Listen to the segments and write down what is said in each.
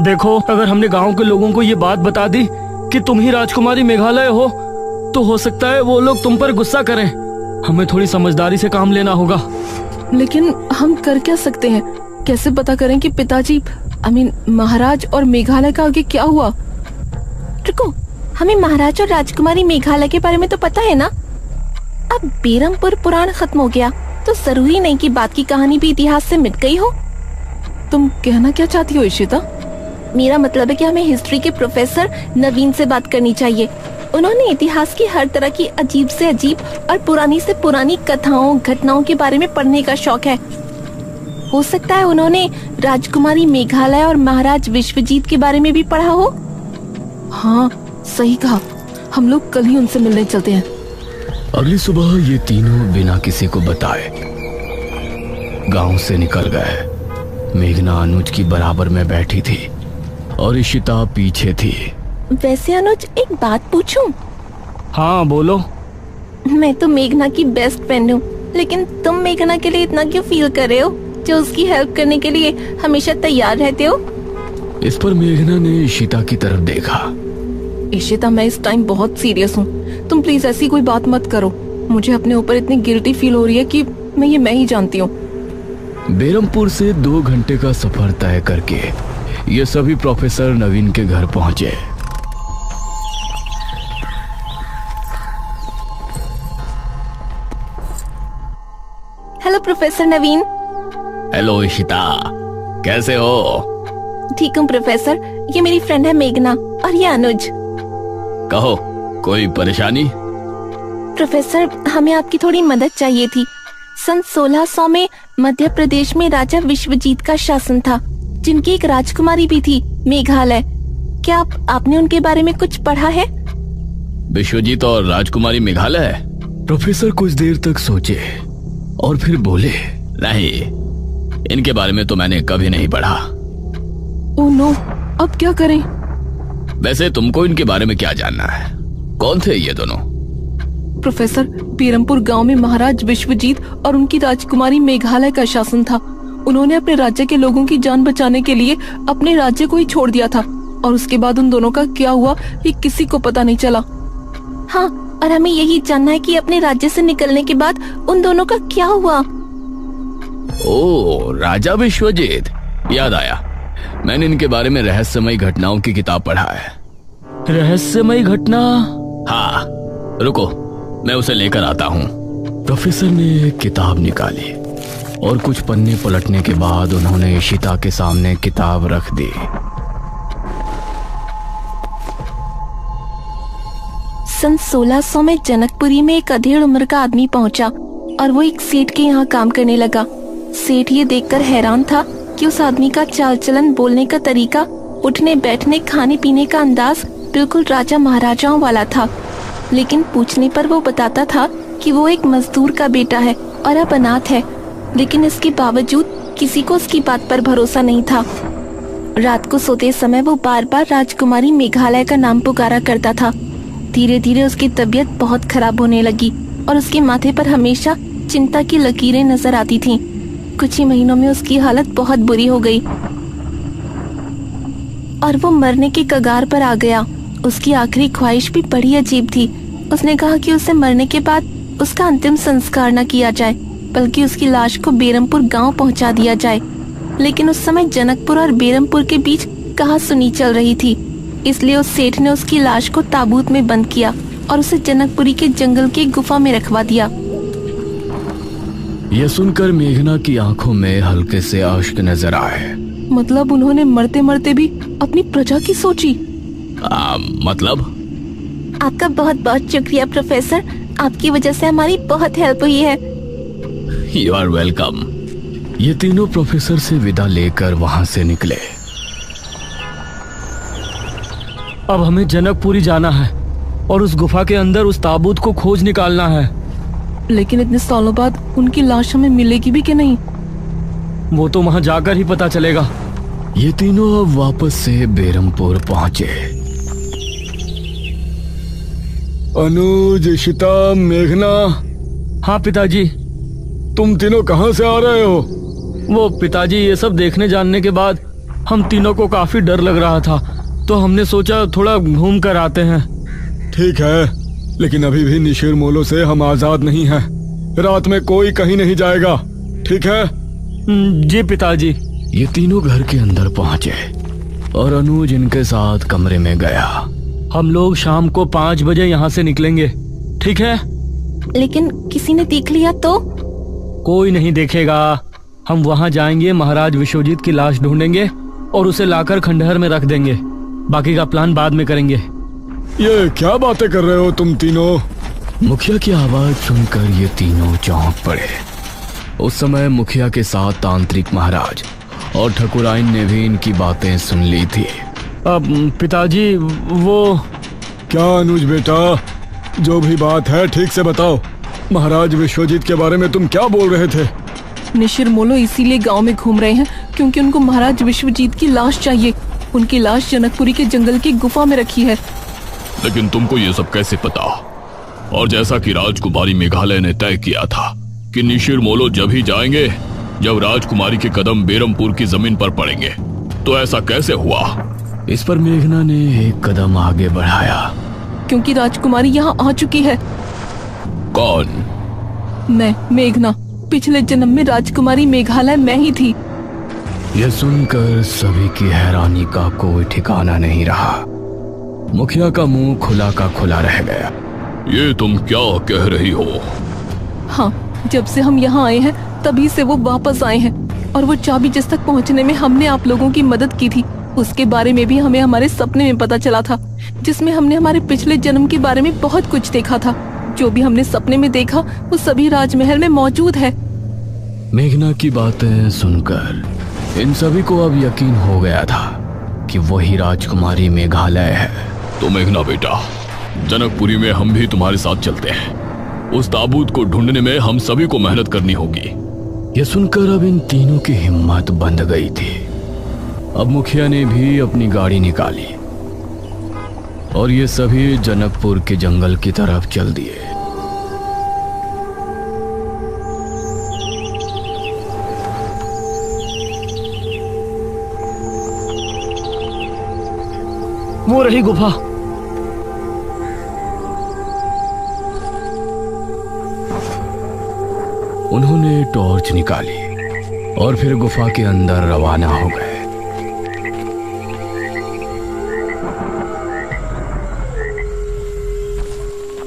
देखो, अगर हमने गांव के लोगों को ये बात बता दी कि तुम ही राजकुमारी मेघालय हो, तो हो सकता है वो लोग तुम पर गुस्सा करें। हमें थोड़ी समझदारी से काम लेना होगा। लेकिन हम कर क्या सकते हैं? कैसे पता करें कि पिताजी महाराज और मेघालय का आगे क्या हुआ? रुको, हमें महाराज और राजकुमारी मेघालय के बारे में तो पता है ना। अब बेरमपुर पुराण खत्म हो गया तो जरूरी नहीं कि बात की कहानी भी इतिहास से मिट गई हो। तुम कहना क्या चाहती हो इशिता? मेरा मतलब है कि हमें हिस्ट्री के प्रोफेसर नवीन से बात करनी चाहिए। उन्होंने इतिहास की हर तरह की अजीब से अजीब और पुरानी से पुरानी कथाओं घटनाओं के बारे में पढ़ने का शौक है। हो सकता है उन्होंने राजकुमारी मेघालय और महाराज विश्वजीत के बारे में भी पढ़ा हो। हाँ, सही कहा। हम लोग कल ही उनसे मिलने चलते हैं। अगली सुबह ये तीनों बिना किसी को बताए गांव से निकल गए। मेघना अनुज की बराबर में बैठी थी और इशिता पीछे थी। वैसे अनुज, एक बात पूछूं? हाँ बोलो। मैं तो मेघना की बेस्ट फ्रेंड हूँ, लेकिन तुम मेघना के लिए इतना क्यों फील कर रहे हो, जो उसकी हेल्प करने के लिए हमेशा तैयार रहते हो? इस पर मेघना ने इशिता की तरफ देखा। इशिता, मैं इस टाइम बहुत सीरियस हूँ। तुम प्लीज ऐसी कोई बात मत करो। मुझे अपने ऊपर इतनी गिल्टी फील हो रही है कि मैं ही जानती हूँ। बेरमपुर से 2 घंटे का सफर तय करके ये सभी प्रोफेसर नवीन के घर पहुंचे। हेलो प्रोफेसर नवीन। हेलो इशिता, कैसे हो? ठीक हूँ प्रोफेसर। ये मेरी फ्रेंड है मेघना और ये अनुज। कहो, कोई परेशानी? प्रोफेसर, हमें आपकी थोड़ी मदद चाहिए थी। सन 1600 में मध्य प्रदेश में राजा विश्वजीत का शासन था, जिनकी एक राजकुमारी भी थी, मेघालय। क्या आपने उनके बारे में कुछ पढ़ा है? विश्वजीत और राजकुमारी मेघालय? प्रोफेसर कुछ देर तक सोचे और फिर बोले, नहीं, इनके बारे में तो मैंने कभी नहीं पढ़ा। ओह नो, अब क्या करें? वैसे तुमको इनके बारे में क्या जानना है? कौन थे ये दोनों? प्रोफेसर, बेरमपुर गांव में महाराज विश्वजीत और उनकी राजकुमारी मेघालय का शासन था। उन्होंने अपने राज्य के लोगों की जान बचाने के लिए अपने राज्य को ही छोड़ दिया था, और उसके बाद उन दोनों का क्या हुआ ये किसी को पता नहीं चला। हाँ, और हमें यही जानना है कि अपने राज्य से निकलने के बाद उन दोनों का क्या हुआ। ओह, राजा विश्वजीत, याद आया। मैंने इनके बारे में रहस्यमयी घटनाओं की किताब पढ़ा है। रहस्यमयी घटना? हाँ, रुको, मैं उसे लेकर आता हूँ। प्रोफेसर ने एक किताब निकाली और कुछ पन्ने पलटने के बाद उन्होंने इशिता के सामने किताब रख दी। सन 1600 में जनकपुरी में एक अधेड़ उम्र का आदमी पहुंचा और वो एक सेठ के यहाँ काम करने लगा। सेठ ये देखकर हैरान था कि उस आदमी का चाल चलन, बोलने का तरीका, उठने बैठने, खाने पीने का अंदाज बिल्कुल राजा महाराजाओं वाला था। लेकिन पूछने पर वो बताता था कि वो एक मजदूर का बेटा है और अब अनाथ है। लेकिन इसके बावजूद किसी को उसकी बात पर भरोसा नहीं था। रात को सोते समय वो बार बार राजकुमारी मेघालय का नाम पुकारा करता था। धीरे धीरे उसकी तबीयत बहुत खराब होने लगी और उसके माथे पर हमेशा चिंता की लकीरें नजर आती थीं। कुछ ही महीनों में उसकी हालत बहुत बुरी हो गई और वो मरने के कगार पर आ गया। उसकी आखिरी ख्वाहिश भी बड़ी अजीब थी। उसने कहा कि उसे मरने के बाद उसका अंतिम संस्कार न किया जाए, बल्कि उसकी लाश को बेरमपुर गांव पहुंचा दिया जाए। लेकिन उस समय जनकपुर और बेरमपुर के बीच कहासुनी चल रही थी, इसलिए उस सेठ ने उसकी लाश को ताबूत में बंद किया और उसे जनकपुरी के जंगल की गुफा में रखवा दिया। यह सुनकर मेघना की आंखों में हल्के से अश्क नजर आए। मतलब उन्होंने मरते मरते भी अपनी प्रजा की सोची? मतलब? आपका बहुत बहुत शुक्रिया प्रोफेसर, आपकी वजह से हमारी बहुत हेल्प हुई है। You are welcome. ये तीनों प्रोफेसर से विदा लेकर वहां से निकले। अब हमें जनकपुरी जाना है और उस गुफा के अंदर उस ताबूत को खोज निकालना है। लेकिन इतने सालों बाद उनकी लाश हमें मिलेगी भी कि नहीं? वो तो वहां जाकर ही पता चलेगा। ये तीनों अब वापस से बेरमपुर पहुंचे। अनुज, इशिता, मेघना। हाँ पिताजी। तुम तीनों कहाँ से आ रहे हो? वो पिताजी, ये सब देखने जानने के बाद हम तीनों को काफी डर लग रहा था, तो हमने सोचा थोड़ा घूम कर आते हैं। ठीक है, लेकिन अभी भी निशिर मोलो से हम आजाद नहीं हैं। रात में कोई कहीं नहीं जाएगा, ठीक है? जी पिताजी। ये तीनों घर के अंदर पहुंचे और अनुज इनके साथ कमरे में गया। हम लोग शाम को 5 बजे यहाँ से निकलेंगे, ठीक है? लेकिन किसी ने देख लिया तो? कोई नहीं देखेगा। हम वहाँ जाएंगे, महाराज विश्वजीत की लाश ढूंढेंगे और उसे लाकर खंडहर में रख देंगे। बाकी का प्लान बाद में करेंगे। ये क्या बातें कर रहे हो तुम तीनों? मुखिया की आवाज सुनकर ये तीनों चौंक पड़े। उस समय मुखिया के साथ तांत्रिक महाराज और ठकुराइन ने भी इनकी बातें सुन ली थी। अब पिताजी वो क्या अनुज बेटा, जो भी बात है ठीक से बताओ। महाराज विश्वजीत के बारे में तुम क्या बोल रहे थे? निशिर मोलो इसीलिए गांव में घूम रहे हैं क्योंकि उनको महाराज विश्वजीत की लाश चाहिए। उनकी लाश जनकपुरी के जंगल की गुफा में रखी है। लेकिन तुमको ये सब कैसे पता? और जैसा कि राजकुमारी मेघालय ने तय किया था कि निशिर मोलो जब ही जाएंगे जब राजकुमारी के कदम बेरमपुर की जमीन पर पड़ेंगे, तो ऐसा कैसे हुआ? इस पर मेघना ने एक कदम आगे बढ़ाया। क्योंकि राजकुमारी यहाँ आ चुकी है। कौन? मैं, मेघना। पिछले जन्म में राजकुमारी मेघालय मैं ही थी। यह सुनकर सभी की हैरानी का कोई ठिकाना नहीं रहा। मुखिया का मुंह खुला का खुला रह गया। ये तुम क्या कह रही हो? हाँ, जब से हम यहाँ आए हैं तभी से वो वापस आए हैं। और वो चाबी जिस तक पहुँचने में हमने आप लोगों की मदद की थी, उसके बारे में भी हमें हमारे सपने में पता चला था, जिसमें हमने हमारे पिछले जन्म के बारे में बहुत कुछ देखा था। जो भी हमने सपने में देखा वो सभी राजमहल में मौजूद है। मेघना की बातें सुनकर इन सभी को अब यकीन हो गया था कि वही राजकुमारी मेघालय है। तो मेघना बेटा, जनकपुरी में हम भी तुम्हारे साथ चलते हैं। उस ताबूत को ढूंढने में हम सभी को मेहनत करनी होगी। यह सुनकर अब इन तीनों की हिम्मत बंध गई थी। अब मुखिया ने भी अपनी गाड़ी निकाली और ये सभी जनकपुर के जंगल की तरफ चल दिए। वो रही गुफा। उन्होंने टॉर्च निकाली और फिर गुफा के अंदर रवाना हो गए।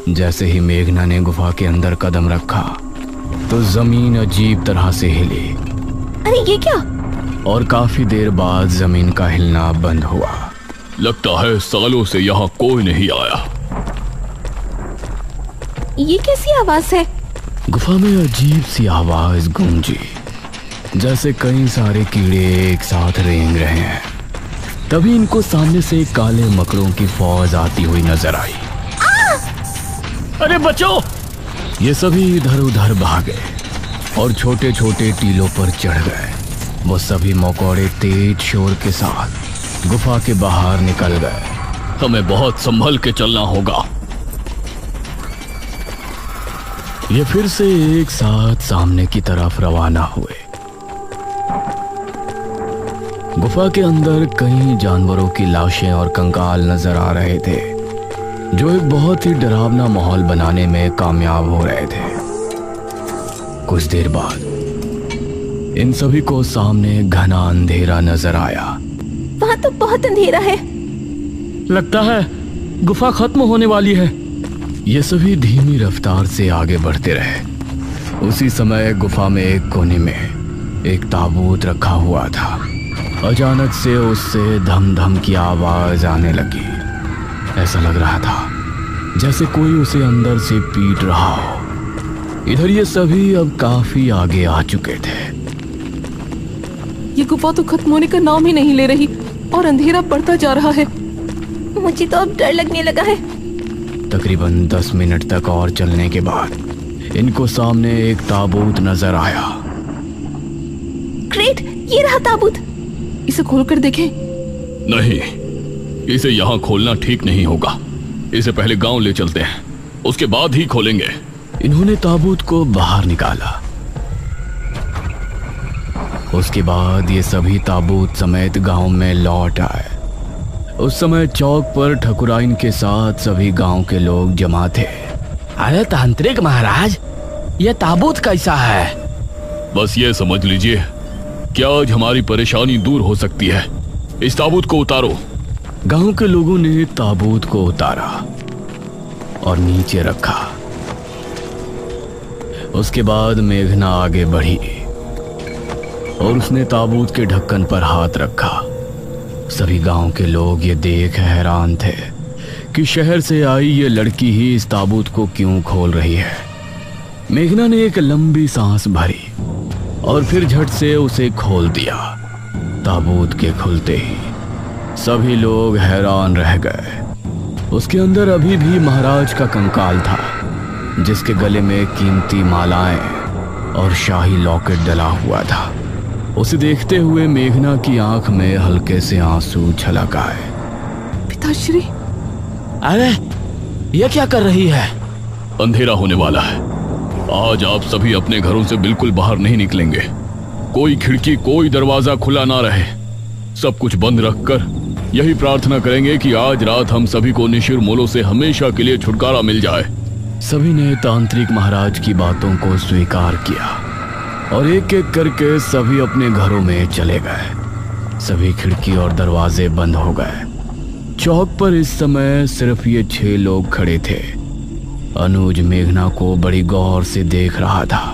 जैसे ही मेघना ने गुफा के अंदर कदम रखा तो जमीन अजीब तरह से हिली। अरे ये क्या? और काफी देर बाद जमीन का हिलना बंद हुआ। लगता है सालों से यहाँ कोई नहीं आया। ये कैसी आवाज है? गुफा में अजीब सी आवाज गूंजी, जैसे कई सारे कीड़े एक साथ रेंग रहे हैं। तभी इनको सामने से काले मकड़ों की फौज आती हुई नजर आई। अरे बचो! ये सभी इधर उधर भागे और छोटे छोटे टीलों पर चढ़ गए। वो सभी मकोड़े तेज शोर के साथ गुफा के बाहर निकल गए। हमें बहुत संभल के चलना होगा। ये फिर से एक साथ सामने की तरफ रवाना हुए। गुफा के अंदर कई जानवरों की लाशें और कंकाल नजर आ रहे थे, जो एक बहुत ही डरावना माहौल बनाने में कामयाब हो रहे थे। कुछ देर बाद इन सभी को सामने घना अंधेरा नजर आया। वहाँ तो बहुत अंधेरा है। लगता है गुफा खत्म होने वाली है। ये सभी धीमी रफ्तार से आगे बढ़ते रहे। उसी समय गुफा में एक कोने में एक ताबूत रखा हुआ था। अचानक से उससे धम धम की आवाज आने लगी। ऐसा लग रहा था जैसे कोई उसे अंदर से पीट रहा हो। इधर ये सभी अब काफी आगे आ चुके थे। ये गुफा तो खत्म होने का नाम ही नहीं ले रही और अंधेरा बढ़ता जा रहा है। मुझे तो अब डर लगने लगा है। तकरीबन 10 मिनट तक और चलने के बाद इनको सामने एक ताबूत नजर आया। ग्रेट, ये रहा ताबूत। इसे खोलकर देखें। नहीं, इसे यहाँ खोलना ठीक नहीं होगा। इसे पहले गांव ले चलते हैं, उसके बाद ही खोलेंगे। इन्होंने ताबूत को बाहर निकाला उसके बाद ये सभी ताबूत समेत गांव में लौट आए। उस समय चौक पर ठकुराइन के साथ सभी गांव के लोग जमा थे। अरे तांत्रिक महाराज, ये ताबूत कैसा है? बस ये समझ लीजिए कि आज हमारी परेशानी दूर हो सकती है। इस ताबूत को उतारो। गांव के लोगों ने ताबूत को उतारा और नीचे रखा। उसके बाद मेघना आगे बढ़ी और उसने ताबूत के ढक्कन पर हाथ रखा। सभी गांव के लोग ये देख हैरान थे कि शहर से आई ये लड़की ही इस ताबूत को क्यों खोल रही है। मेघना ने एक लंबी सांस भरी और फिर झट से उसे खोल दिया। ताबूत के खुलते ही सभी लोग हैरान रह गए। उसके अंदर अभी भी महाराज का कंकाल था, जिसके गले में कीमती मालाएं और शाही लॉकेट डला हुआ था। उसे देखते हुए मेघना की आंख में हल्के से आंसू छलक आए। पिताश्री, अरे ये क्या कर रही है? अंधेरा होने वाला है। आज आप सभी अपने घरों से बिल्कुल बाहर नहीं निकलेंगे। कोई खिड़की, कोई दरवाजा खुला ना रहे। सब कुछ बंद रखकर यही प्रार्थना करेंगे कि आज रात हम सभी को निशिर मोलो से हमेशा के लिए छुटकारा मिल जाए। सभी ने तांत्रिक महाराज की बातों को स्वीकार किया और एक एक करके सभी अपने घरों में चले गए। सभी खिड़की और दरवाजे बंद हो गए। चौक पर इस समय सिर्फ ये 6 लोग खड़े थे। अनुज मेघना को बड़ी गौर से देख रहा था।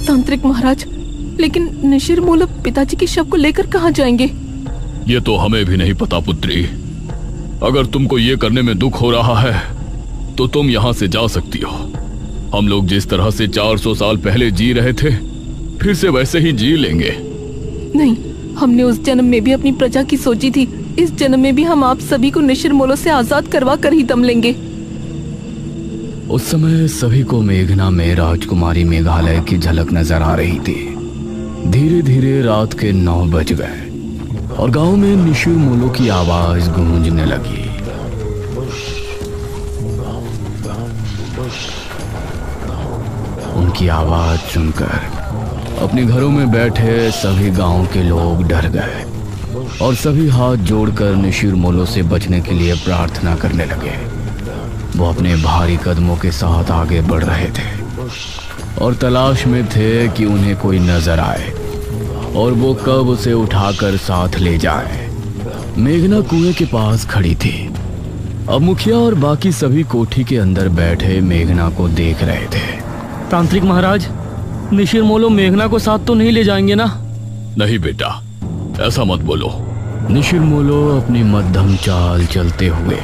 तांत्रिक महाराज, लेकिन निशिर मोलो पिताजी के शव को लेकर कहाँ जाएंगे? ये तो हमें भी नहीं पता पुत्री। अगर तुमको ये करने में दुख हो रहा है तो तुम यहाँ से जा सकती हो। हम लोग जिस तरह से 400 साल पहले जी रहे थे, फिर से वैसे ही जी लेंगे। नहीं, हमने उस जन्म में भी अपनी प्रजा की सोची थी। इस जन्म में भी हम आप सभी को निशिर मोलो से आजाद करवा कर ही दम लेंगे। उस समय सभी को मेघना में राजकुमारी मेघालय की झलक नजर आ रही थी। धीरे धीरे रात के 9 बज गए और गांव में निशिर मोलो की आवाज गूंजने लगी। उनकी आवाज सुनकर अपने घरों में बैठे सभी गांव के लोग डर गए और सभी हाथ जोड़कर निशिर मोलो से बचने के लिए प्रार्थना करने लगे। वो अपने भारी कदमों के साथ आगे बढ़ रहे थे और तलाश में थे कि उन्हें कोई नजर आए और वो कब उसे उठाकर साथ ले जाए। मेघना कुएं के पास खड़ी थी। अब मुखिया और बाकी सभी कोठी के अंदर बैठे मेघना को देख रहे थे। तांत्रिक महाराज, निशिर मोलो मेघना को साथ तो नहीं ले जाएंगे ना? नहीं बेटा, ऐसा मत बोलो। निशिर मोलो अपनी मध्यम चाल चलते हुए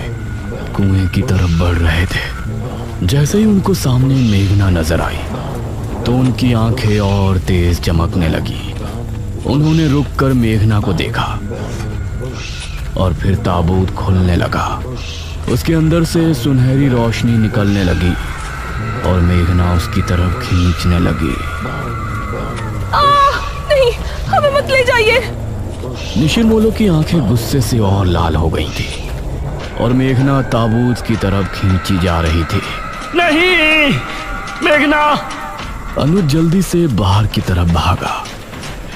कुएं की तरफ बढ़ रहे थे। जैसे ही उनको सामने मेघना नजर आई तो उनकी आंखें और तेज चमकने लगी। उन्होंने रुककर मेघना को देखा और फिर ताबूत खुलने लगा। उसके अंदर से सुनहरी रोशनी निकलने लगी और मेघना उसकी तरफ खींचने लगी। नहीं, हमें मत ले जाइए। निशिर मोलो की आंखें गुस्से से और लाल हो गई थी और मेघना ताबूत की तरफ खींची जा रही थी। नहीं, मेघना! अनुज जल्दी से बाहर की तरफ भागा।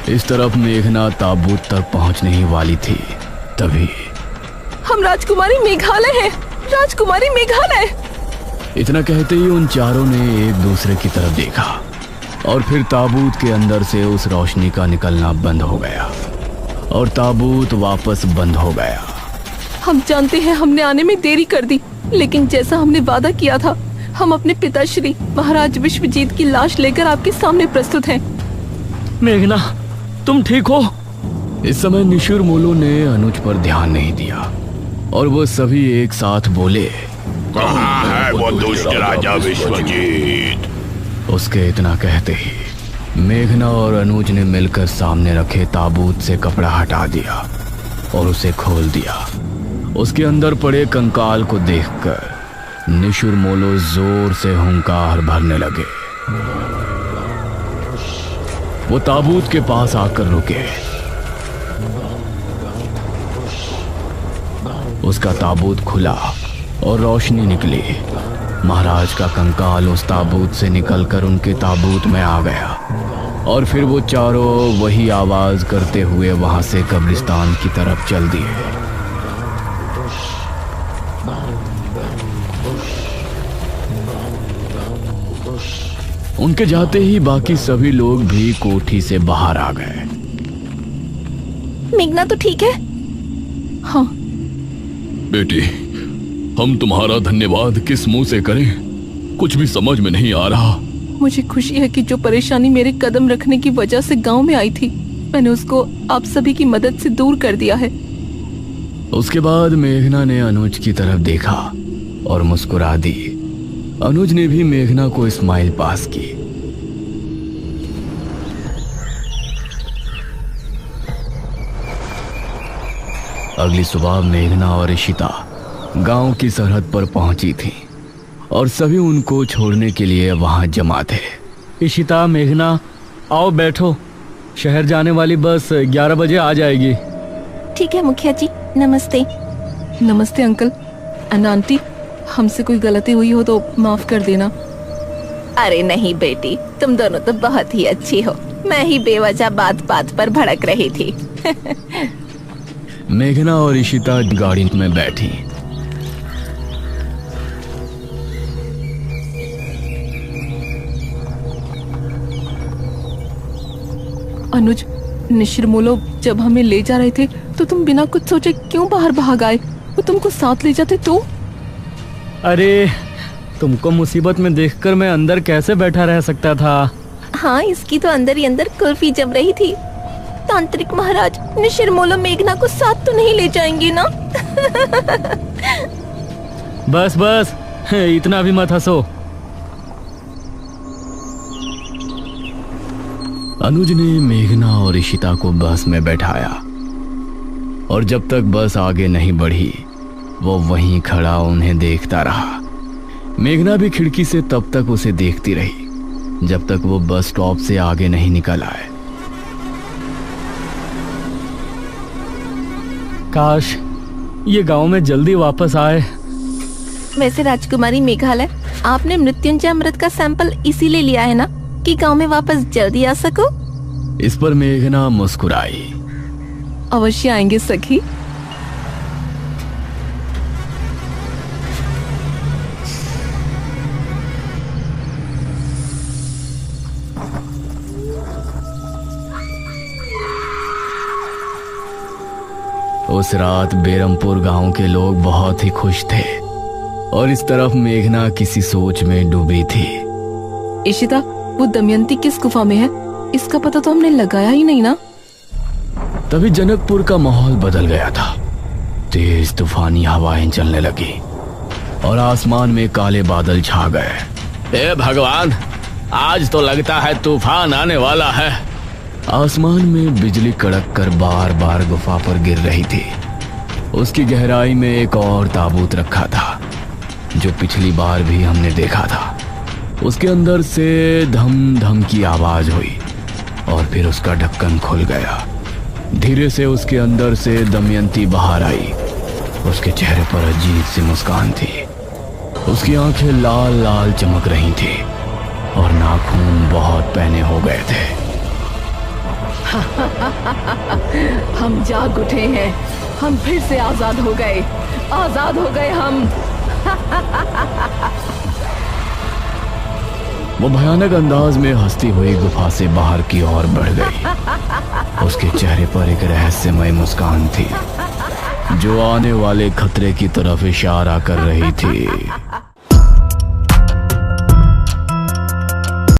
इस तरफ मेघना ताबूत तक पहुंचने ही वाली थी, तभी हम राजकुमारी मेघालय हैं। राजकुमारी मेघालय! इतना कहते ही उन चारों ने एक दूसरे की तरफ देखा और फिर ताबूत के अंदर से उस रोशनी का निकलना बंद हो गया और ताबूत वापस बंद हो गया। हम जानते हैं हमने आने में देरी कर दी, लेकिन जैसा हमने वादा किया था, हम अपने पिताश्री महाराज विश्वजीत की लाश लेकर आपके सामने प्रस्तुत हैं। मेघना, तुम ठीक हो? इस समय निशिर मोलो ने अनुज पर ध्यान नहीं दिया और वो सभी एक साथ बोले, कहाँ है वो दुष्ट राजा विश्वजीत? उसके इतना कहते ही मेघना और अनुज ने मिलकर सामने रखे ताबूत से कपड़ा हटा दिया और उसे खोल दिया। उसके अंदर पड़े कंकाल को देखकर निशिर मोलो जोर से हुंकार भरने लगे। वो ताबूत के पास आकर रुके। उसका ताबूत खुला और रोशनी निकली। महाराज का कंकाल उस ताबूत से निकलकर उनके ताबूत में आ गया और फिर वो चारों वही आवाज करते हुए वहां से कब्रिस्तान की तरफ चल दिए। उनके जाते ही बाकी सभी लोग भी कोठी से बाहर आ गए। मेघना तो ठीक है? हाँ। बेटी, हम तुम्हारा धन्यवाद किस मुंह से करें, कुछ भी समझ में नहीं आ रहा। मुझे खुशी है कि जो परेशानी मेरे कदम रखने की वजह से गांव में आई थी, मैंने उसको आप सभी की मदद से दूर कर दिया है। उसके बाद मेघना ने अनुज की तरफ देखा और मुस्कुरा दी। अनुज ने भी मेघना को स्माइल पास की। अगली सुबह मेघना और इशिता गांव की सरहद पर पहुंची थी और सभी उनको छोड़ने के लिए वहां जमा थे। इशिता, मेघना, आओ बैठो। शहर जाने वाली बस 11 बजे आ जाएगी। ठीक है मुखिया जी, नमस्ते। नमस्ते अंकल एंड आंटी, हमसे कोई गलती हुई हो तो माफ कर देना। अरे नहीं बेटी, तुम दोनों तो बहुत ही अच्छी हो। मैं ही बेवजह बात बात पर भड़क रही थी। मेघना और इशिता गाड़ी में बैठी। अनुज, निशिरमोलो जब हमें ले जा रहे थे तो तुम बिना कुछ सोचे क्यों बाहर भाग आए? वो तुमको साथ ले जाते तो? अरे, तुमको मुसीबत में देखकर मैं अंदर कैसे बैठा रह सकता था? हाँ, इसकी तो अंदर ही अंदर कुल्फी जम रही थी। तांत्रिक महाराज, निशिरमोलो मेघना को साथ तो नहीं ले जाएंगे ना? बस बस, इतना भी मत हंसो। अनुज ने मेघना और इशिता को बस में बैठाया और जब तक बस आगे नहीं बढ़ी वो वहीं खड़ा उन्हें देखता रहा। मेघना भी खिड़की से तब तक उसे देखती रही जब तक वो बस स्टॉप से आगे नहीं निकल आए। काश ये गांव में जल्दी वापस आए। वैसे राजकुमारी मेघालय, आपने मृत्युंजय अमृत का सैंपल इसीलिए लिया है ना कि गांव में वापस जल्दी आ सको? इस पर मेघना मुस्कुराई। अवश्य आएंगे सखी। उस रात बेरमपुर गांव के लोग बहुत ही खुश थे और इस तरफ मेघना किसी सोच में डूबी थी। इशिता, वो दमयंती किस गुफा में है? इसका पता तो हमने लगाया ही नहीं ना। तभी जनकपुर का माहौल बदल गया था। तेज तूफानी हवाएं चलने लगी और आसमान में काले बादल छा गए। हे भगवान, आज तो लगता है तूफान आने वाला है। आसमान में बिजली कड़क कर बार बार गुफा पर गिर रही थी। उसकी गहराई में एक और ताबूत रखा था जो पिछली बार भी हमने देखा था। उसके अंदर से धम धम की आवाज हुई और फिर उसका ढक्कन खुल गया। धीरे से उसके अंदर से दमयंती बाहर आई। उसके चेहरे पर अजीब सी मुस्कान थी। उसकी आंखें लाल लाल चमक रही थी और नाखून बहुत पहने हो गए थे। हम जाग उठे हैं, हम फिर से आजाद हो गए, आजाद हो गए हम। वो भयानक अंदाज में हंसती हुई गुफा से बाहर की ओर बढ़ गई। उसके चेहरे पर एक रहस्यमय मुस्कान थी जो आने वाले खतरे की तरफ इशारा कर रही थी।